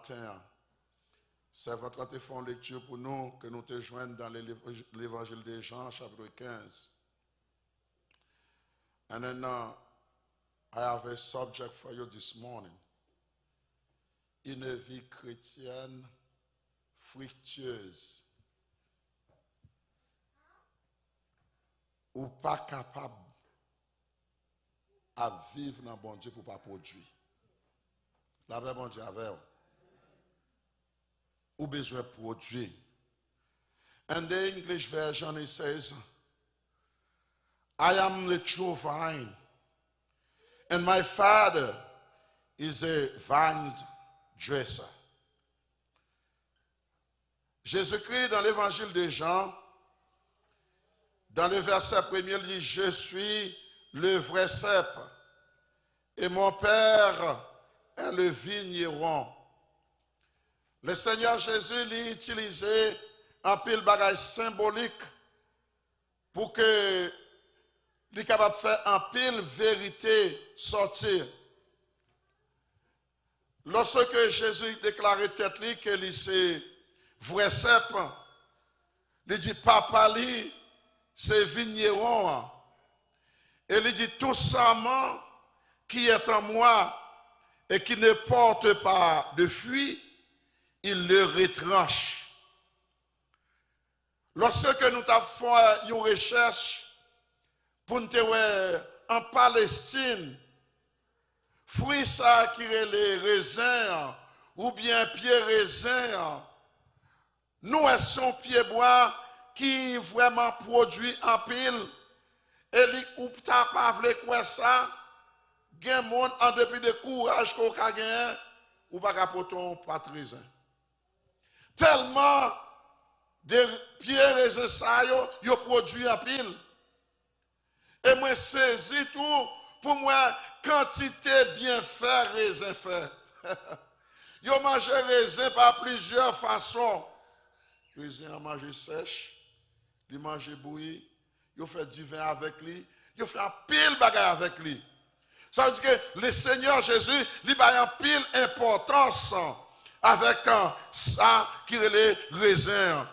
matin. C'est votre téléphone lecture pour nous que nous te joignons dans l'évangile de Jean, chapitre 15. And then I have a subject for you this morning. Une vie chrétienne fructueuse. Ou pas capable à vivre dans le bon Dieu pour ne pas produire. La vraie bon Dieu avec vous. Ou besoin de produire. And the English version it says, I am the true vine, and my Father is a vine dresser. Jésus-Christ, dans l'évangile de Jean, dans le verset 1er, il dit, je suis le vrai cep, et mon Père est le vigneron. Le Seigneur Jésus l'a utilisé un pile bagage symbolique pour que il est capable de faire un pile vérité sortir. Lorsque Jésus déclarait tête lui que lui c'est vrai cep, il dit papa lui c'est vigneron. Et il dit tout sarment qui est en moi et qui ne porte pas de fruits, il le retranche. Lorsque nous avons fait une recherche pour nous en Palestine, fruits ça qui est les raisins ou bien pieds raisins, nous sommes pieds bois qui vraiment produit en pile. Et ou t'as pas voulu quoi ça, gen monde en dépit de courage qu'on a gagné, ou pas capoter pas raisin. Tellement de pieds raisins ça yo produit en pile. Et moi saisi tout pour moi quantité bien fait raisin fait. Yo mange raisin par plusieurs façons. Raisin à manger sèche, il mange bouilli, il fait du vin avec lui, il fait un pile bagaille avec lui. Ça veut dire que le Seigneur Jésus, il a un pile importance avec ça qui est les raisins.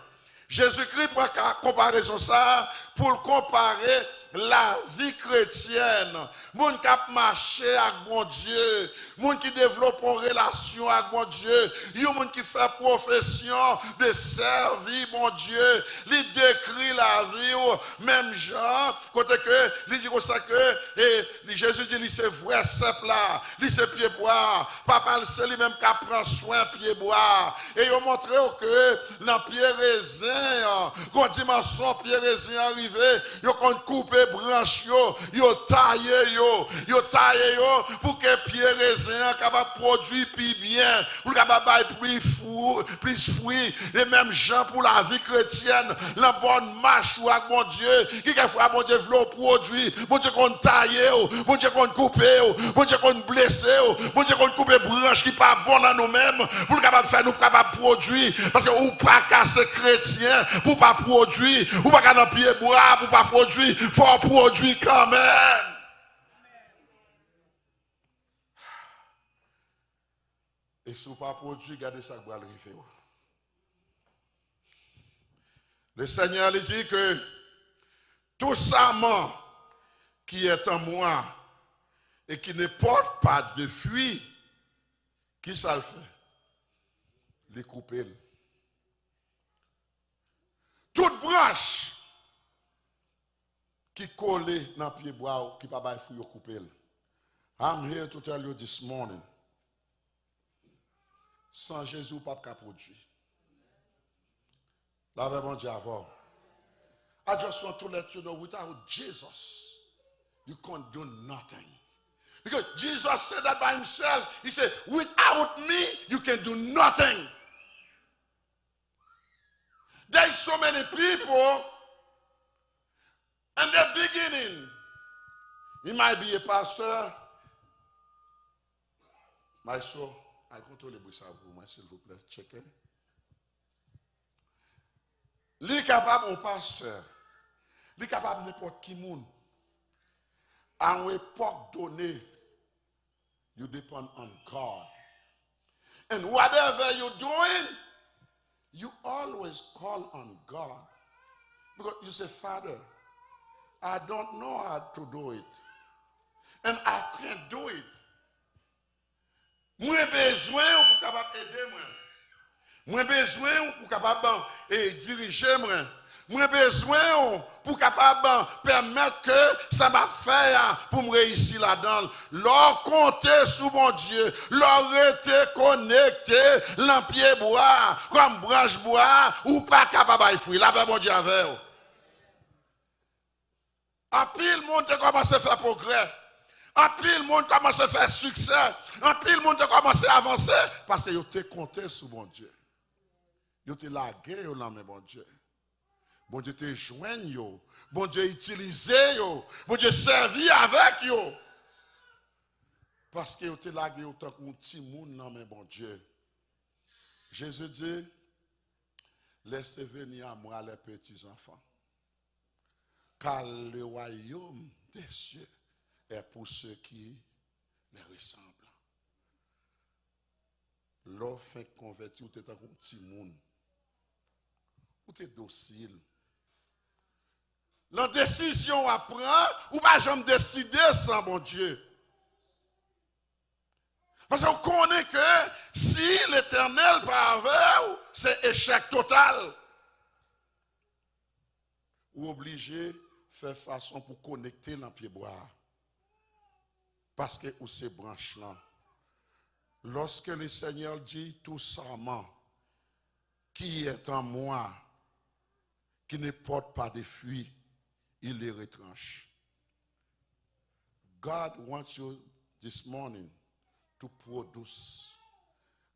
Jésus-Christ prend la comparaison ça pour le comparer la vie chrétienne. Moun qui a marché avec bon Dieu, moun qui développe une relation avec bon Dieu, yon moun qui fait profession de servir bon Dieu, il décrit la vie, même Jean, côté que, il dit comme ça que, et Jésus dit, c'est vrai simple là, il c'est pied bois, papa c'est lui-même qui prend soin pied bois, et il montre que dans pied raisin, quand dimension pied raisin arrivé, il qu'on couper branche yo taillé yo pour que pied raisin capable produire plus bien, pour capable bailler plus fruits, les mêmes gens pour la vie chrétienne, la bonne marche avec mon Dieu, qui quelquefois mon Dieu veut produire, mon Dieu qu'on tailler, mon Dieu qu'on couper, mon Dieu qu'on blesser, mon Dieu qu'on couper branche qui pas bon dans nous-mêmes, pour capable faire nous capable produire, parce que ou pas casser chrétien pour pas produire, ou pas dans pied bois pour pas produire, faut produit quand même. Et si vous ne pas produit, gardez ça pour arriver. Le Seigneur lui dit que tout sarment qui est en moi et qui ne porte pas de fruits, qui ça le fait? Les couper. Toute branche qui colle dans le pied bois, qui ne peut pas faire couper. I'm here to tell you this morning. Sans Jésus, pas de produire. La vraie bon Dieu avant. I just want to let you know, without Jesus, you can't do nothing. Because Jesus said that by himself. He said, without me, you can do nothing. There's so many people, and the beginning, he might be a pastor. My soul, I control le bruit ça pour moi, s'il vous plaît. Checkez. Li capable un pasteur. Li capable n'importe qui monde. À une époque donnée, you depend on God. And whatever you're doing, you always call on God. Because you say, Father, I don't know how to do it. And I can't do it. Moi besoin pour capable aider moi. Moi besoin pour capable diriger moi. Moi besoin pour capable permettre que ça m'a fait pour me réussir là-dedans. Leur compter sur mon Dieu, leur être connecté, l'empied bois, comme branche bois, ou pas capable de fruit. La paix mon Dieu avec vous. En pile monde a commencé à faire progrès. En pile monde a commencé à faire succès. En pile monde a commencé à avancer parce que vous avez compté sur mon Dieu. Vous avez lagué dans mes bon Dieu. Bon Dieu te joigne yo, bon Dieu utilisé yo, bon Dieu servi avec yo. Parce que yo te lagé autant qu'un petit monde dans mes bon Dieu. Jésus dit, laissez venir à moi les petits enfants. Car le royaume des cieux est pour ceux qui les ressemblent. L'offre fait convertir ou t'es un petit monde. Ou t'es docile. La décision à prendre, ou pas jamais décider sans mon Dieu. Parce qu'on connaît que si l'Éternel part avec vous, c'est échec total. Ou obligé de faire façon pour connecter dans le pied bois. Parce que ou ces branches là. Lorsque le Seigneur dit tout serment qui est en moi, qui ne porte pas de fruits, il les retranche. God wants you this morning to produce.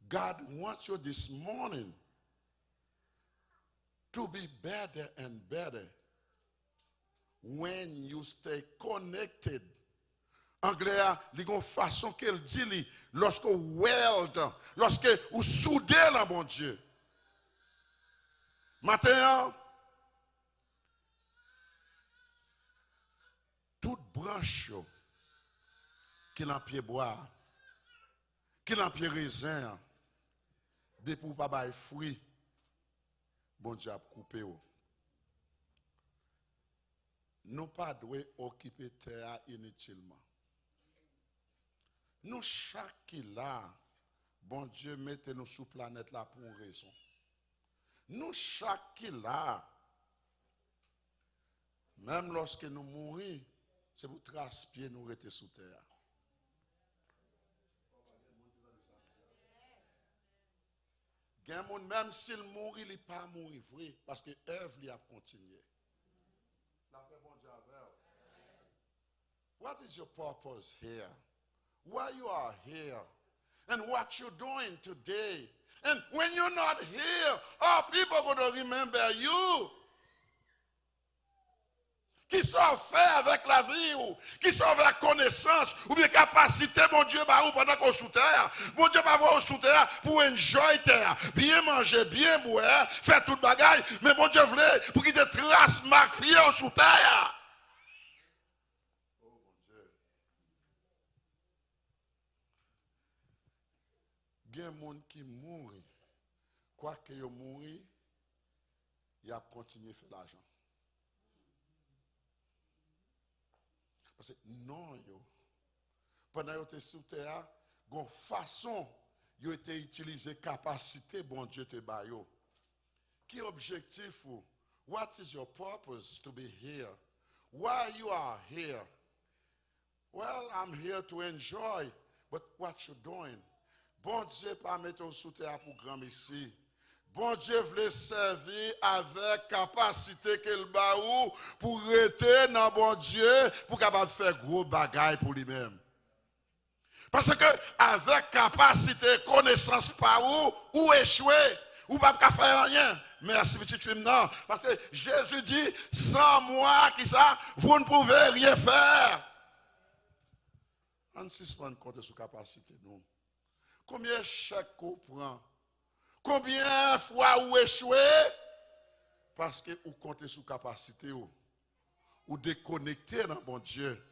God wants you this morning to be better and better when you stay connected. Anglais, il y a une façon qu'elle dit, lorsque vous weld, lorsque vous soudez là, mon Dieu. Maintenant, toute branche qui n'a pied bois, qui n'a pied raisin, depuis pour pas de fruits, bon Dieu a coupé. Nous pas devons occuper terre inutilement. Nous chaque qui là, bon Dieu mettez-nous sur la planète là pour une raison. Nous chaque qui là, même lorsque nous mourons, c'est pour trace-pied nous rester sous terre. Même s'il mourit, il n'est pas mourir vrai, parce que l'œuvre lui a continué. What is your purpose here? Why you are here? And what you're doing today? And when you're not here, all people are going to remember you. Qui sont faits avec la vie, ou qui sont avec la connaissance, ou bien capacité, mon Dieu, bah, ou pendant qu'on sous terre. Mon Dieu, bah, va sous terre pour enjoy terre, bien manger, bien boire, faire toute bagaille, mais mon Dieu voulait pour qu'il te trace marque pied sous terre. Oh mon Dieu. Il y a des gens qui mourent, quoi qu'ils mourent, ils ont continué à faire l'argent. Parce que non, pendant que vous êtes sous terre, il y a une façon vous avez utilisé capacité, bon Dieu te bayo. Qui objectif ou? What is your purpose to be here? Why you are here? Well, I'm here to enjoy, but what you doing? Bon Dieu pas mettre sous terre pour grand ici. Bon Dieu voulait servir avec capacité qu'il baou pour rester dans bon Dieu pour capable faire gros bagaille pour lui-même. Parce que avec capacité, connaissance par ou échouer, ou pas faire rien. Merci petit film non parce que Jésus dit sans moi qui ça vous ne pouvez rien faire. On suspend compte sur capacité nous. Combien chaque coup prend? Combien de fois vous échouez? Parce que vous comptez sur capacité ou déconnecté dans bon Dieu.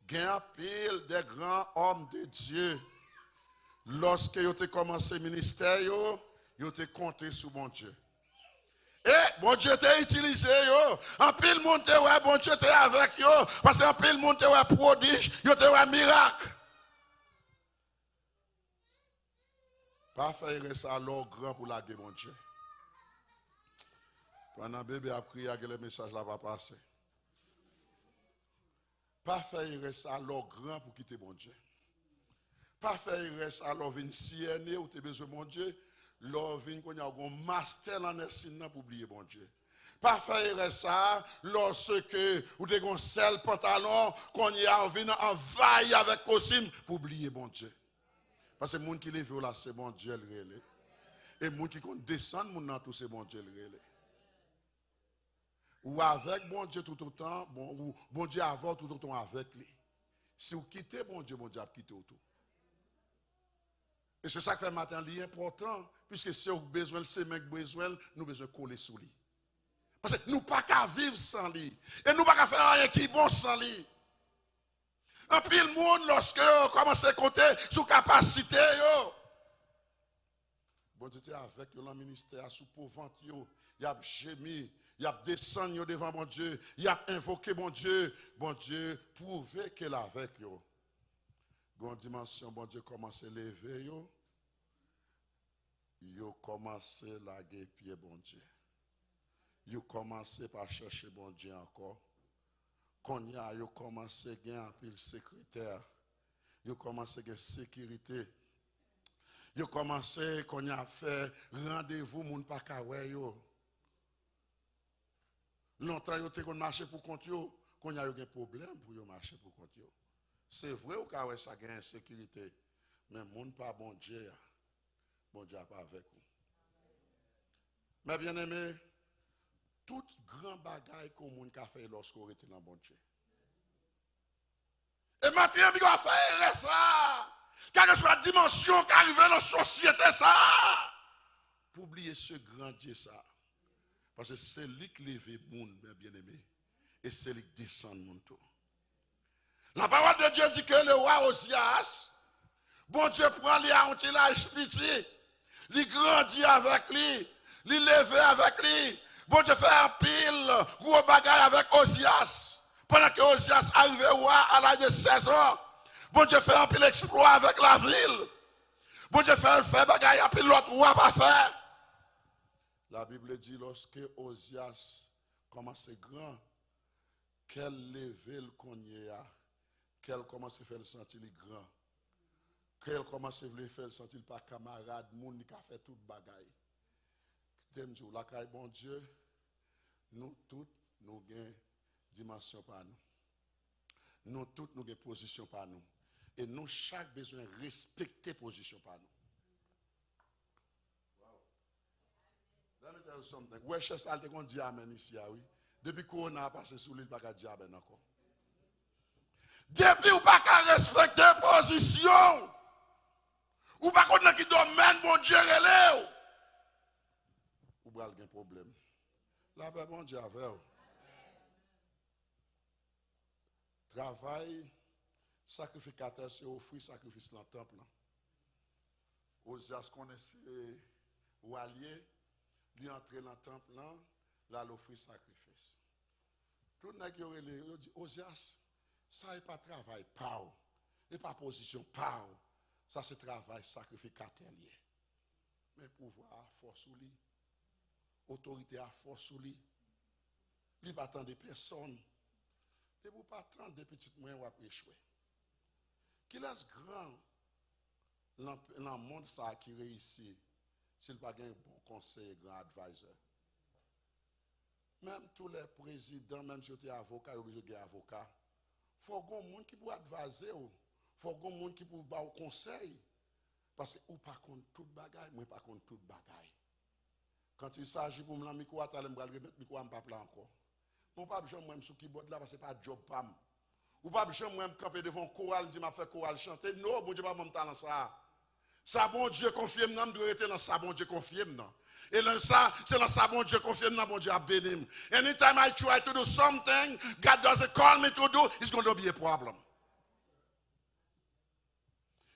Il y a pile des grands hommes de Dieu. Lorsque vous avez commencé le ministère, vous avez compté sur mon Dieu. Et bon Dieu t'a utilisé, en pile monde ouais, bon Dieu t'es avec yo, parce qu'en pile monde ouais prodige, yo t'es ouais miracle. Pas faire ça alors grand pour la guerre, mon Dieu. Pendant bébé a prié que le message là va passer. Pas faire ça alors grand pour quitter mon Dieu. Pas faire ça alors venir sienner ou tu besoin mon Dieu. L'or vient qu'on a un master en enseignant pour oublier bon Dieu. Pas faire ça lorsque ou des gon sel pantalon qu'on y a vient envahi avec costume pour oublier bon Dieu. Parce que monde qui lève là c'est bon Dieu le relé. Et monde qui descend monde dans tout c'est bon Dieu le relé. Ou avec bon Dieu tout autant, bon Dieu avant tout autant avec lui. Si vous quittez bon Dieu a quitté autour. Et c'est ça que fait matin l'important, puisque si vous avez besoin, c'est même besoin, nous avons besoin de coller sous lui. Parce que nous ne pouvons pas vivre sans lui. Et nous ne pouvons pas faire rien qui est bon sans lui. En pile monde, lorsque vous commencez à compter sous capacité, bon Dieu, avec le ministère, sous pauvre, il a gémi, il a descendu devant mon Dieu, il a invoqué mon Dieu, prouvez qu'il est avec vous. Bon dimension, bon Dieu commence à lever, yo commence à laguer pied, bon Dieu. Yo commence par chercher bon Dieu encore. Quand yo commence à gagner un pile secrétaire, yo commence à gagner sécurité. Yo commence quand y a fait rendez-vous, moun pa kawè yo. Longtemps yo te kon marcher pour compte yo, quand y a eu des problèmes pour yo marcher pour compte yo. C'est vrai ou que ça gagne sécurité, mais moun pas bon Dieu pas avec vous. Mais bien aimé, tout grand bagaille qu'on moun ka fait lorsqu'on était dans bon Dieu. Et maintenant, il va faire ça. Quelle que soit la dimension qui arrive dans la société, ça. Pour oublier ce grand Dieu, ça. Parce que c'est lui qui lève le monde, bien aimé. Et c'est lui qui descend le monde. La parole de Dieu dit que le roi Osias, bon Dieu prend lui à un petit l'âge petit, il grandit avec lui, il levé avec lui. Bon Dieu fait un pile, gros bagaille avec Osias. Pendant que Osias arrive au roi à l'âge de 16 ans, bon Dieu fait un pile exploit avec la ville. Bon Dieu fait bagaille, un pile l'autre roi pas faire. La Bible dit lorsque Osias commence grand, quel level qu'on y a. Qu'elle commence à faire le sentir grand. Qu'elle commence à faire le sentir par camarade, moun qui a fait toute bagaille. T'aimes dire, la caille bon Dieu, nous tous, nous avons dimension par nous. Nous tous, nous avons position par nous. Et nous, chaque besoin respecter position par nous. Wow. Let me tell you something. Ouais, chef, ça a dit amen ici, oui. Depuis qu'on a passé sous l'île, pas de dire amen encore. Depuis ou pas qu'à respecter position, ou pas qu'on a qui domaine bon Dieu relève, ou pas un problème. La paix bon Dieu avec vous. Travail sacrificateur, c'est offrir sacrifice dans le temple. Osias connaissait ou allié, il entrer dans le temple là, l'offrir sacrifice. Tout le monde dit Osias. Ça n'est pas travail pau, et pas position pau. Ça c'est travail sacrificateur. Mais pouvoir à force ou lui, autorité à force ou lui, il pas attendre personne. Et vous pas attendre des petites moyens ou échouer. Qui laisse grand dans le monde ça qui réussit s'il pas un bon conseil, grand advisor. Même tous les présidents, même si vous êtes avocat, vous êtes obligé d'être avocat. Il faut que les gens qui peuvent adviser, il faut que les gens qui peuvent donner conseil. Parce que ou pas contre toute bagaille, moi pas contre toute bagaille. Quand il s'agit pour me micro à me remettre micro à me pas encore. Mon pas besoin moi sur keyboard là parce que pas job pam. Ou pas besoin moi me camper devant chorale dit m'a fait chorale chanter. Non, bon Dieu pas mon talent ça. Ça bon Dieu confirme non doit être dans ça bon Dieu confirme non. Et dans ça, c'est dans ça bon Dieu confirme non bon Dieu a béni. Anytime I try to do something, God doesn't call me to do, it's going to be a problem.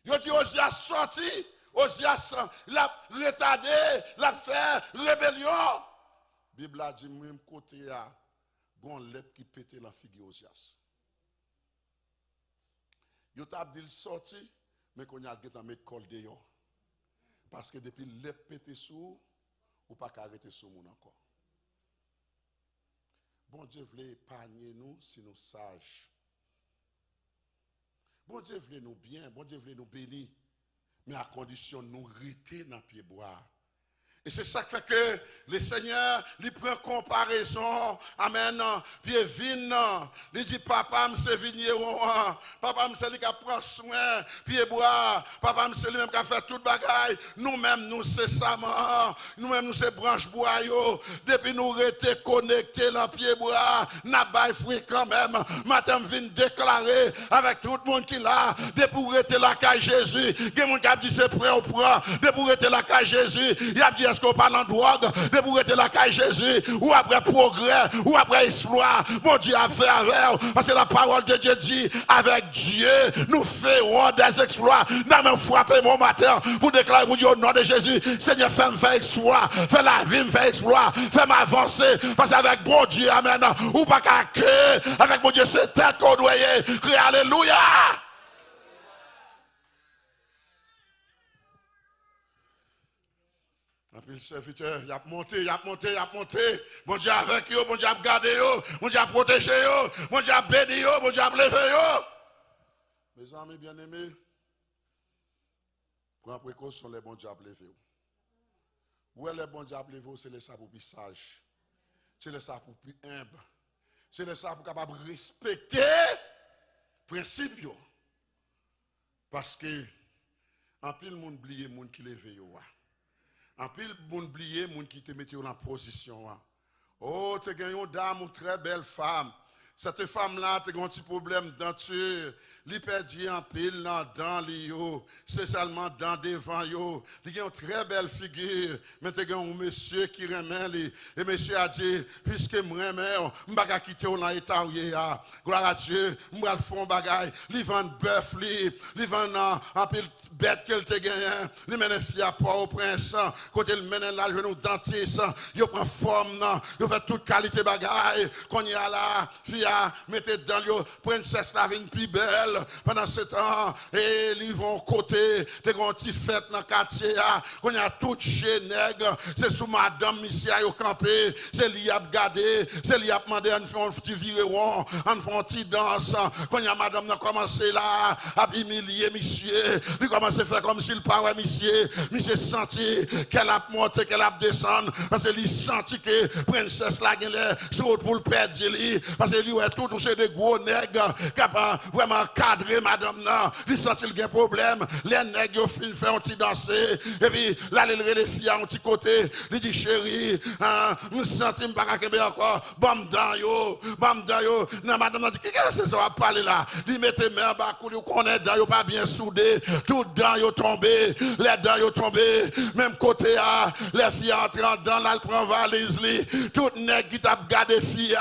Yo dit Osias sorti, Osias l'a retardé, l'a fait rébellion. Bible a dit même côté a gon lettre qui pétait la figure Osias. Yo t'a dit sorti, mais qu'on a geta mettre col de yo. Parce que depuis le pété sous ou pas arrêter sous mon encore. Bon Dieu voulait épargner nous si nous sages. Bon Dieu voulait nous bien, bon Dieu voulait nous bénir, mais à condition de nous rester dans le pied bois. Et c'est ça qui fait que le Seigneur lui prend comparaison. Amen. Puis il vient. Il dit, papa, c'est vigneron. Papa, c'est lui qui prend soin. Puis il boit. Papa, c'est lui-même qui a fait toute bagaille. Nous-mêmes, nous, c'est ça. Nous-mêmes, nous, c'est branche bois. Depuis nous rester connectés dans le pied bois, nous avons fruit quand même. Madame vient déclarer avec tout le monde qui l'a. Depuis nous rester la caille Jésus. Il y a des gens qui a dit, c'est prêt, on prend. Depuis nous rester la caille Jésus. Il a dit, est-ce qu'on parle en drogue, de pour être la caille Jésus, ou après progrès, ou après exploit, mon Dieu a fait avec, parce que la parole de Dieu dit, avec Dieu, nous ferons des exploits. N'a même frappé mon matin, pour déclarer, pour dire au nom de Jésus, Seigneur, fais-moi faire exploit, fais la vie, me faire exploit, fais-moi avancer, parce qu'avec bon Dieu, amen, ou pas qu'à que, avec mon Dieu, c'est tête qu'on doit y crier, alléluia. Le serviteur, il a monté, il a monté, il a monté. Bon Dieu avec eux, bon Dieu a gardé eux, bon Dieu a protégé eux, bon Dieu a béni eux, bon Dieu a levé eux. Mes amis bien-aimés, prends précaution, les bons Dieu a levé eux. Où est les bons Dieu a levé eux, c'est les ça pour plus sage, c'est les ça pour plus humble, c'est les ça pour capable respecter principe. Parce que, en pile, monde oublie, monde qui levé eux. En pile, moun oublié, moun qui te mette en position. Oh, tu as une dame ou très belle femme. Cette femme-là, tu as un petit problème denture. Li perdu en pile dans l'io, c'est seulement dans devant yo. Il a une très belle figure, mais tu as un monsieur qui remet li. Et monsieur a dit, puisque moi remet, je ne vais pas quitter dans l'état où il y a. Gloire à Dieu, je vais faire un bagage. Li vend bœuf, li vend en pile bête qu'elle te gagne. Li mène fille à Port-au-Prince, côté il mène là, genou dentiste, il prend forme, il fait toute qualité bagage. Quand il y a là, fille à mettez dans le princesse la vie plus belle. Pendant ce temps, et ils vont côté, des grands petits fêtes dans le quartier, on y a tout nègre, c'est sous madame Missia au campé, c'est lui a gardé, c'est lui a demandé à nous faire un petit vireron, à nous faire un petit danse, quand y a madame a commencé là, à humilier monsieur, il commence à faire comme s'il parlait monsieur senti qu'elle a monté, qu'elle a descendu, parce qu'il senti que princesse la gueule, sur pour le perdre, parce qu'il est tout c'est des gros nègres, capables vraiment cadré madame non, il senti qu'il y a un problème, les nègres fin fait un petit danser et puis là les filles à un petit côté, il dit chérie, me senti me pas encore, bam dans yo, non madame dit qu'est-ce que ça va parler là, il mettait main bas cou, il connaît dans yo pas bien soudé, tout dans yo tombé, les dents yo tombé, même côté à les filles entrant dans là, elle prend valise li, tout nègre qui t'a gardé filles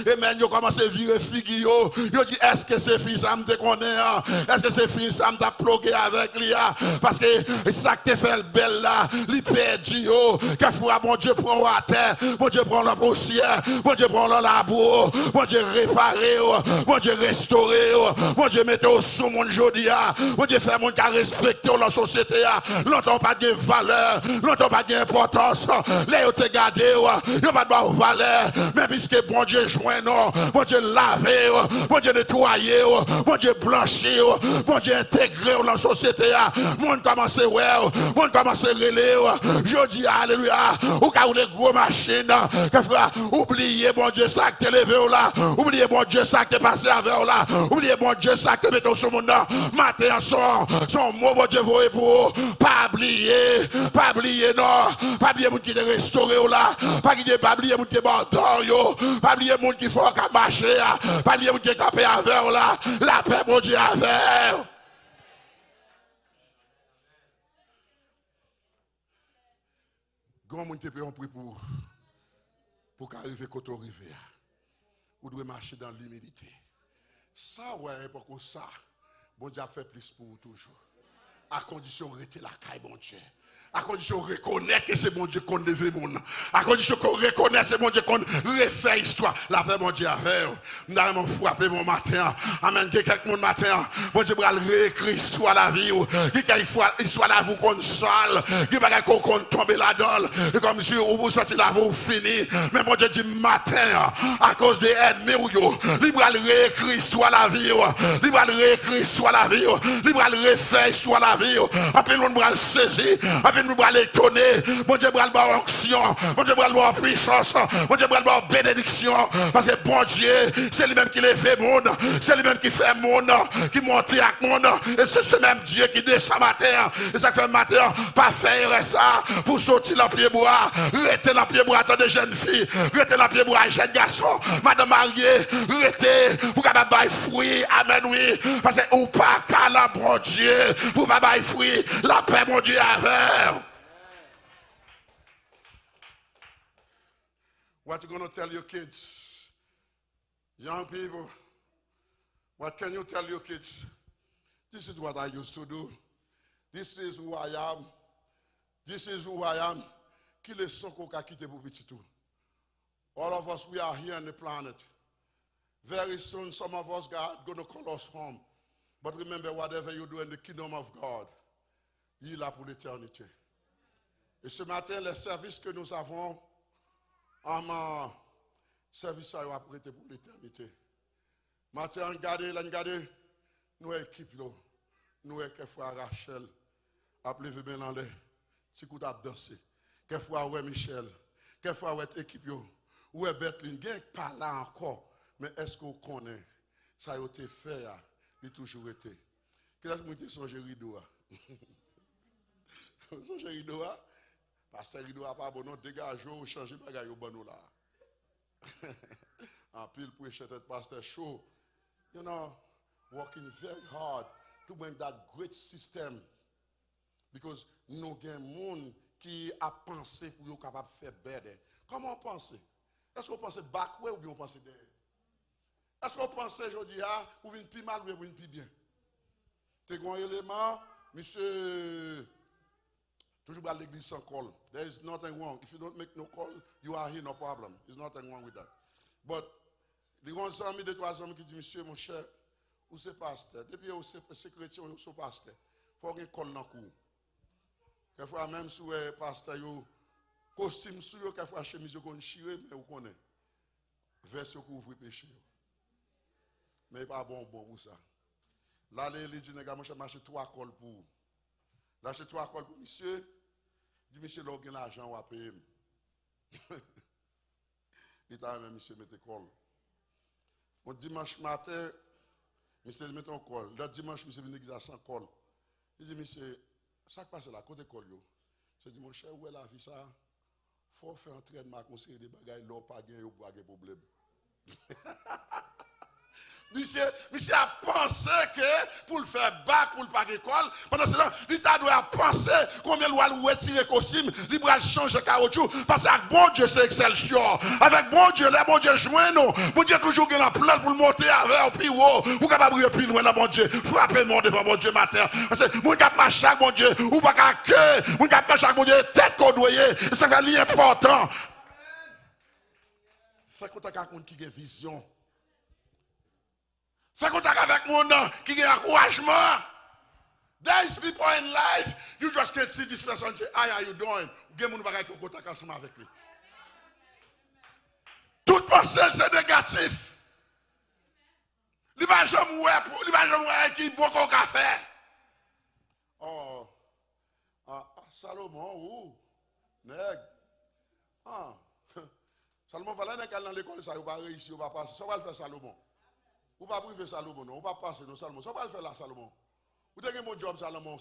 et même yo commencé à virer figure yo dit est-ce que c'est fille ça me déconne, est-ce que c'est fille ça me t'a plogué avec lui parce que ça que te fait le bel là li perdu yo qu'est-ce pour bon Dieu prend à terre, bon Dieu prend la poussière, bon Dieu prend la labour, bon Dieu réparer, bon Dieu restaurer, bon Dieu mettre au sous mon jodi bon Dieu faire mon gars respecter la société longtemps pas de valeur, longtemps pas d'importance, là yo te garder yo pas de valeur, mais puisque bon Dieu joint non, bon Dieu laver, bon Dieu nettoyer, bon Dieu blanchir, bon Dieu intégrer dans la société, monde commence ouais, monde commence relais, je dis alléluia, ou quand les gros machines, oubliez bon Dieu ça que t'es levé là, oubliez bon Dieu ça que t'es passé avec là, oubliez bon Dieu ça que t'es mis sur monde là, matin son mot bon Dieu voyez pour pas oublier non, pas oublier monde qui est restauré là, pas oublier monde qui est bordon yo, pas oublier monde qui faut qu'à marcher, pas oublier monde qui est capé avec là, la paix bon Dieu avec. Comment tu peux en prier pour qu'arriver quand on arrive, vous devez marcher dans l'humilité. Ça, ouais, pour ça, bon Dieu a fait plus pour vous toujours. à condition de rester la caille, bon Dieu. À condition de reconnaître que c'est bon Dieu qu'on devait mon. À condition qu'on reconnaisse c'est bon Dieu qu'on refait histoire. La paix, bon Dieu, avec nous avons frappé mon matin. Amen. Quelqu'un mon matin. Bon Dieu, va réécrire l'histoire la vie. Qui soit la vous console. Qui va qu'on tombe là-dedans. Et comme si vous sortez là, vous fini. Mais bon Dieu dit matin, à cause des ennemis, il va réécrire l'histoire la vie. Il va réécrire l'histoire la vie. Il va refaire l'histoire la vie. Après, nous va le saisir. Après, nous allons étonner. Mon Dieu, nous allons onction. Mon Dieu, nous allons puissance. Mon Dieu, nous allons bénédiction. Parce que bon Dieu, c'est lui-même qui les fait monde. C'est lui-même qui fait monde. Qui monte avec monde. Et c'est ce même Dieu qui descend matin. Et ça fait matin, pas faire ça. Pour sortir dans le pied bois. Rester dans le pied bois. Attends des jeunes filles. Rester dans le pied bois. Jeunes garçons. Madame mariée. Rester. Pour qu'elle baille fruit. Amen, oui. Parce que ou pas qu'à la bon Dieu. Pour pas baille fruit. La paix, mon Dieu, avec. What you going to tell your kids? Young people, what can you tell your kids? This is what I used to do. This is who I am. This is who I am. Qui les sont qu'on a quitté pour petit tout? All of us, we are here on the planet. Very soon, some of us, God, going to call us home. But remember, whatever you do in the kingdom of God, il est là pour l'éternité. Et ce matin, les services que nous avons, en service à prêter pour l'éternité. Matin, regardez, nous équipe nous quelquefois Rachel, appelé Bélandais, si vous avez dansé, quelquefois ouais Michel, quelquefois ouais équipe ou Bethlehem, bien pas là encore, mais est-ce qu'on connaît ça a été fait, il a toujours été. Qu'est-ce que vous dites son rideau? Son rideau, pasteur rideau a pas bon, non, dégage ou changer bagaille au bon là. En pile prêche tête pasteur chaud. You know, working very hard to bring that great system. Because nous avons des gens qui a pensé pour être capable de faire better. Comment penser? Est-ce qu'on pense backway ou bien on pense derrière? Est-ce qu'on pense aujourd'hui pour venir plus mal ou pour venir plus bien? Tu as un élément, monsieur, toujours à l'église sans call. There is nothing wrong. If you don't make no call, you are here, no problem. There's nothing wrong with that. But, les gens amis, 2-3 amis qui disent, monsieur, mon cher, où c'est pasteur? Depuis où c'est chrétien, où c'est pasteur? Il faut qu'il colle dans le cou. Quelquefois, même si le pasteur, costume sur eux, quelquefois, chemise, qu'on chire, mais vous connaissez. Verset couvre péché. Mais pas bon pour ça. Là, il dit, mon cher, m'achète 3 cols pour vous. Là, j'ai 3 cols pour monsieur. Il dit, monsieur, là, il a l'argent, on va payer. Il t'a même, monsieur, mettez col. Mon dimanche matin, monsieur, mettez un col. Le dimanche, monsieur, venu à 100 col. Il dit, monsieur, ça qui passe là, côté col, yo. Je dis, mon cher, où est la vie, ça? Il faut faire un entraînement, conseiller des bagages, là, pas gagner, pas de problème. Monsieur a pensé que pour le faire bac, pour le pas d'école, pendant ce temps, l'État doit penser combien il doit retirer le costume, il doit changer le caoutchouc, parce qu'avec bon Dieu, c'est Excelsior. Avec bon Dieu, les bon Dieu joint nous. Bon Dieu toujours dans la plante pour le monter avec au plus haut, pour capable de plus loin dans bon Dieu. Frapper le monde devant bon Dieu matin. Parce que mon cap marche chaque bon Dieu, ou pas qu'à cœur, mon cap marche chaque bon Dieu, tête qu'on doit y, ça fait l'important. Fait qu'on t'a qu'à compte qui a vision. Fais contact avec mon nom qui a encouragement. There is people in life, you just can't see this person and say, how are you doing? Vous avez un contact ensemble avec lui. Toute pensée, c'est négatif. Il va jamais qui boit un café. Oh, Salomon, ou? Nèg. Salomon, il fallait aller dans l'école, ça, il va réussir, il va passer. Ça va le faire Salomon. Ou pas priver Salomon, non, ou pas passer dans Salomon. Ça va le faire là, Salomon. Ou avez un bon job, Salomon.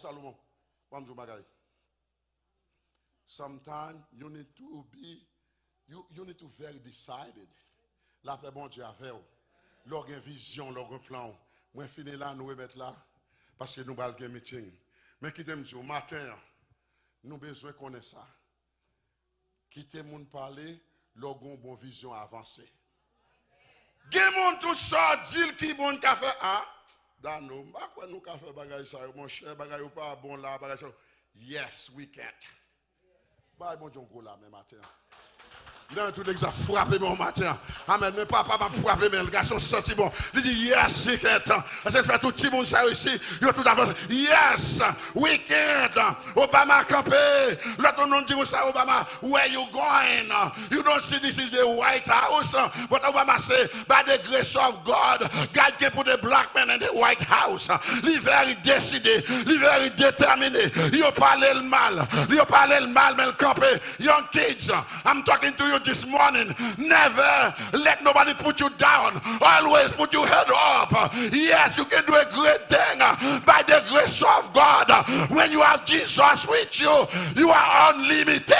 Sometimes you need to be, you need to very decided. La paix, bon Dieu, avec vous. Leur vision, leur plan. Moi, finis là, nous remettre là, parce que nous allons faire un meeting. Mais quittez-moi dire, au matin, nous avons besoin de connaître ça. Quittez-moi parler, leur bon vision avancée. Gen moun tout ça, dit qui bon café. Ah, Dan nou, bakwen nou ka fe bagay sa yo, mon cher, bagay yo pas bon là, bagay sa yo. Yes, we can. Bah, bon Dieu, go là, même matin. Dans tout l'exa frappé bon matin. Amen. Mais papa m'a frappé, mais le garçon senti bon. Il dit yes, we can. Parce qu'il fait tout petit monde ça ici. Il a tout avancé. Yes, we can. Obama campé. L'autre nom dit ça, Obama, where you going? You don't see this is the White House. But Obama say, by the grace of God, God can put the black man in the White House. Il est very décidé. Il est very déterminé. Il a parlé le mal. Il a parlé le mal, mais le campé. Young kids, I'm talking to you this morning. Never let nobody put you down. Always put your head up. Yes, you can do a great thing by the grace of God. When you have Jesus with you, you are unlimited.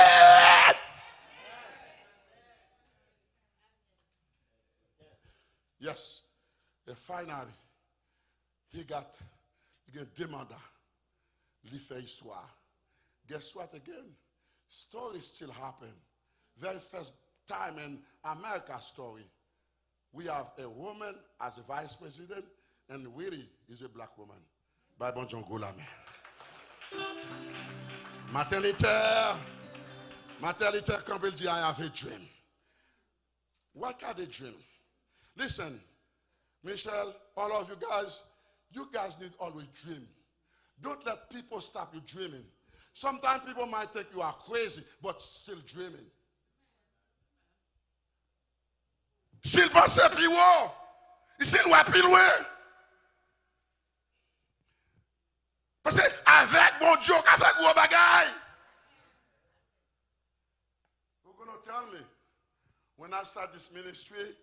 Yes. And finally, he got demanda. Il fait histoire. Guess what again? Story still happen. Very first time in America story, we have a woman as a vice president, and Willie is a black woman. By bon John Goulame. Maternité, Campbell dit, I have a dream. What kind of dream? Listen, Michelle, all of you guys need always dream. Don't let people stop you dreaming. Sometimes people might think you are crazy, but still dreaming. S'il pense plus haut, s'il voit plus loin. Parce que avec mon Dieu, avec gros bagaille. You're going to tell me, when I start this ministry,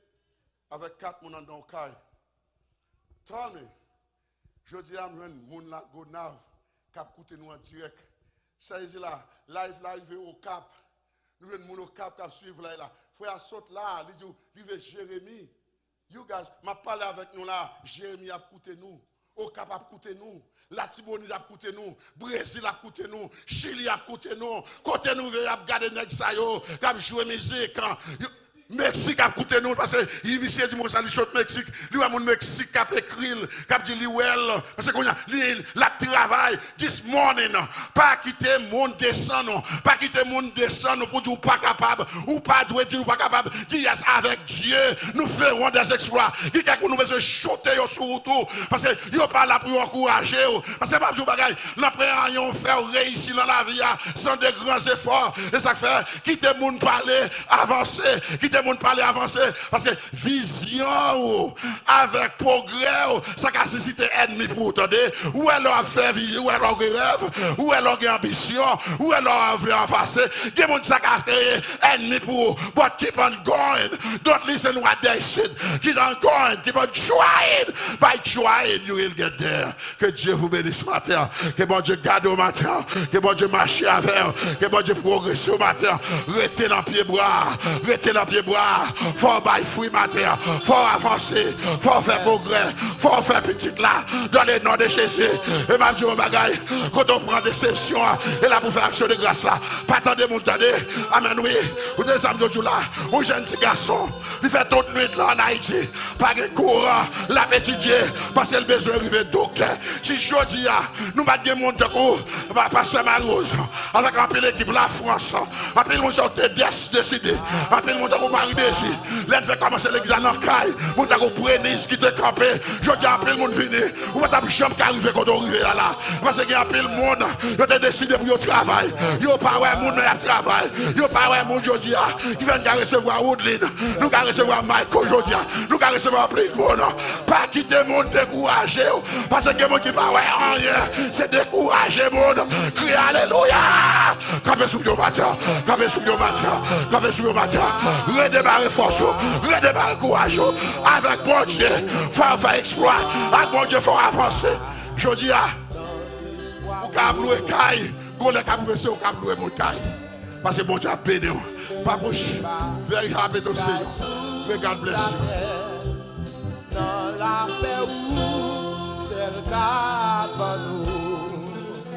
avec 4 personnes dans le cas, tell me, je dis à moi, moun la go nav, cap coûter nous en direct. Ça y est là, live au cap. Nous venons moun au cap, cap suivre là. Frère saute là, il dit, vive Jérémie. You guys, m'a parlé avec nous là, Jérémie a coûté nous, au cap a coûté nous, la Tibonite a coûté nous, Brésil a coûté nous, Chili a coûté nous, côté nous a gardé nèg sa yo, cap jouer musique. Mexique a coûté nous parce que il vient du Mozambique sur Mexique, lui a mon Mexique cap écrit, cap dit well parce que la travail this morning pas quitter monde descendre, pas quitter monde descendre pour dire pas capable ou pas doit dire pas capable, dire yes avec Dieu, nous ferons des exploits. Qui quelqu'un nous besoin shooter sur tout parce que yo pas là pour encourager parce que pas du bagage, l'appréhension faire réussir dans la vie sans de grands efforts et ça fait quitter monde parler, avancer, quitter monde parler avancer parce que vision avec progrès ça qu'a suscité ennemi pour entendre où elle a fait vision où elle a rêve où elle a ambition où elle a envie avancer des monde ça qu'a créé ennemi pour but keep on going, don't listen what they said, keep on going, keep on trying, by trying you will get there. Que Dieu vous bénisse matin, que bon Dieu garde au matin, que bon Dieu marche avec, que bon Dieu progresse au matin, restez dans pied bras, faut bailler fruit matin, faut avancer, faut faire progrès, faut faire petit là, dans le nom de Jésus. Et même Dieu, bagaille, quand on prend déception, et là pour faire action de grâce là, pas attendre mon temps, amen, oui, ou des âmes de là, un jeune petit garçon, il fait toute nuit là en Haïti, pas de courant, la petite Dieu, parce qu'il a besoin d'arriver docteur. Si je dis, nous battons mon temps, pasteur Marose, avec un peu l'équipe la France, un peu le monde sortait décidé, un peu le monde mari désir. L'un fait commencer l'examen en caille. Vous avez pris qui te campé. Je dis à peu le monde venir. Vous avez chambre qui arrive quand on arrive là. Parce qu'il y a un peu le monde. Vous avez décidé pour le travail. Vous n'avez pas ouais monde qui travail. Vous n'avez pas ouais monde aujourd'hui qui vient recevoir Woodlin. Nous allons recevoir Michael aujourd'hui. Nous allons recevoir Pligmon. Pas quitter le monde découragé. Parce que le monde qui va ouais rien. C'est découragé monde. Criez alléluia. Campez sous le matin. Campez sous le matin. Campez sous le matin. Redémarrer force, redémarrer courage, avec mon Dieu, faut faire exploit, avec mon Dieu, faut avancer. Je dis à, vous câblez caille, vous les câblez sur câblez mon caille. Parce que mon Dieu a béni, pas bouche, very happy to see you. May God bless you. Dans la paix où c'est le cas.